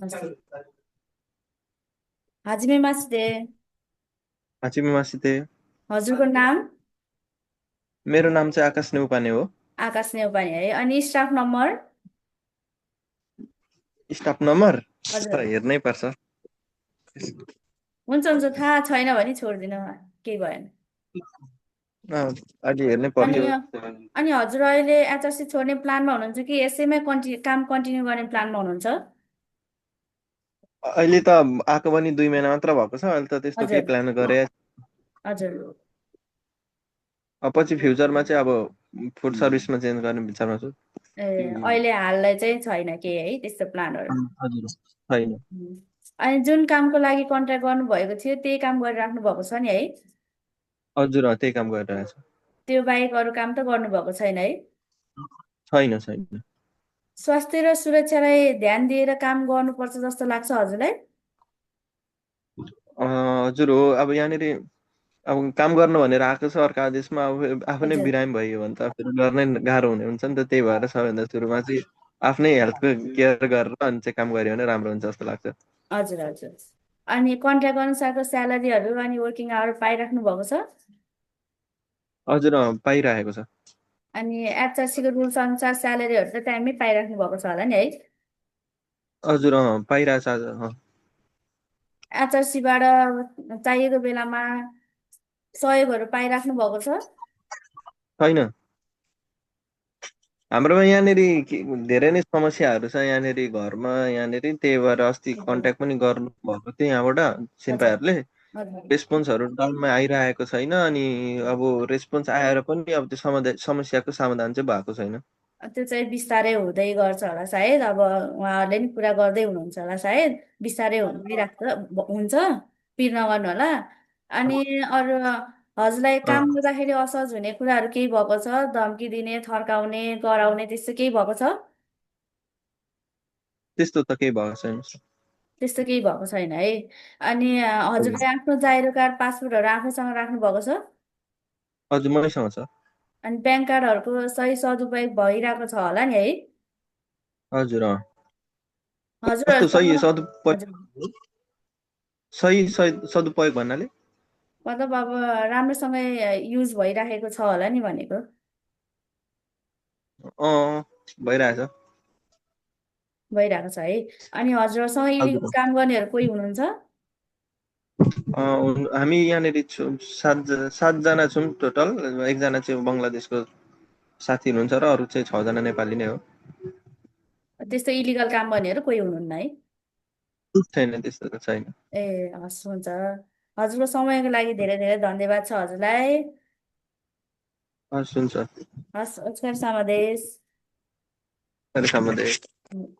अस्तु। हाजिमे मासिदे। हाचिमिमासिते। हजुरको नाम? मेरो नाम चाहिँ आकाश नेउपाने हो। आकाश नेउपाने है। अनि स्टाफ नम्बर? स्टाफ नम्बर हजुर। हेर्नै पर्छ। हुन्छ हुन्छ, थाहा छैन भने छोडिदिनु, केही भएन। अहिले हेर्नै अनि पर्यो। अनि हजुर अहिले एचआरसी छोड्ने प्लानमा हुनुहुन्छ कि यसैमै काम कन्टिन्यू गर्ने प्लानमा हुनुहुन्छ? अहिले त आएको पनि 2 महिना मात्र भएको छ। अहिले त त्यस्तो केही हजुर प्लान गरे। हजुर। अब पछि फ्युचरमा चाहिँ अब फुड सर्भिसमा चेन्ज गर्ने विचारमा छु। ए, अहिले हाललाई चाहिँ छैन केही है त्यस्तो प्लानहरू? हजुर छैन। उम्। अनि जुन कामको लागि कन्ट्र्याक्ट गर्नुभएको थियो त्यही काम गरिराख्नु भएको छ नि है? हजुर त्यही काम गरिरहेको छु। त्यो बाहेक अरू काम त गर्नुभएको छैन है? छैन छैन। स्वास्थ्य र सुरक्षालाई ध्यान दिएर काम गर्नुपर्छ जस्तो लाग्छ हजुरलाई? हजुर हो। अब यहाँनिर अब काम गर्नु भनेर आएको छ अर्को आदेशमा। अब आफू नै हजुर बिरामी भयो भने त फेरि गर्नै गाह्रो हुने हुन्छ नि त। त्यही भएर सबैभन्दा सुरुमा चाहिँ आफ्नै हेल्थको केयर गरेर अनि चाहिँ काम गऱ्यो भने राम्रो हुन्छ जस्तो लाग्छ। हजुर हजुर। अनि कन्ट्र्याक्ट अनुसारको स्यालेरीहरू अनि वर्किङ आवर पाइराख्नु भएको छ? हजुर पाइरहेको छ। अनि एचआरसीको रुल्स अनुसार स्यालेरीहरू त टाइममै पाइराख्नु भएको छ होला नि है? हजुर पाइरहेछ आज एचआरसीबाट चाहिएको बेलामा सहयोगहरू पाइराख्नु भएको छ? छैन। हाम्रोमा यहाँनिर धेरै नै समस्याहरू छ यहाँनिर घरमा यहाँनिर। त्यही भएर अस्ति हजुर कन्ट्याक्ट पनि गर्नु भएको थियो यहाँबाट हजुर सिन्पाहरूले। हजुर। रेस्पोन्सहरू टाइममा आइरहेको छैन। अनि अब रेस्पोन्स आएर पनि अब त्यो समस्याको समाधान चाहिँ भएको छैन। त्यो चाहिँ बिस्तारै हुँदै गर्छ होला सायद, अब उहाँहरूले नि पुरा गर्दै हुनुहुन्छ होला सायद, बिस्तारै हुँदै हुन्छ। पिर नगर्नु होला। अनि अरू हजुरलाई अँ, काम गर्दाखेरि असहज हुने कुराहरू केही भएको छ? धम्की दिने, थर्काउने, कराउने त्यस्तो केही भएको छ? त्यस्तो त केही भएको छैन। त्यस्तो केही भएको छैन है। अनि हजुरले आफ्नो जाइरो कार्ड पासपोर्टहरू आफूसँग राख्नु भएको छ? हजुर मैसँग छ। अनि प्यान कार्डहरूको सही सदुपयोग भइरहेको छ होला नि है? हजुर कस्तो हजुरहरूसँग सही सदुपयोग? हजुर, सही सदुपयोग भन्नाले मतलब अब राम्रोसँग युज भइराखेको छ होला नि भनेको। भइरहेछ। भइरहेको छ है। अनि हजुरसँग इलिगल हजुर काम गर्नेहरू कोही हुनुहुन्छ? हामी यहाँनिर छौँ 7जना छौँ टोटल। एकजना चाहिँ बङ्गलादेशको साथी हुनुहुन्छ र अरू चाहिँ 6जना नेपाली नै हो। त्यस्तो इलिगल काम गर्नेहरू कोही हुनुहुन्न है? छैन त्यस्तो त छैन। ए, हस्, हुन्छ। हजुरको समयको लागि धेरै धेरै धन्यवाद छ हजुरलाई। हस् हुन्छ। हस्, उपस्कार समादेश। सम्बन्ध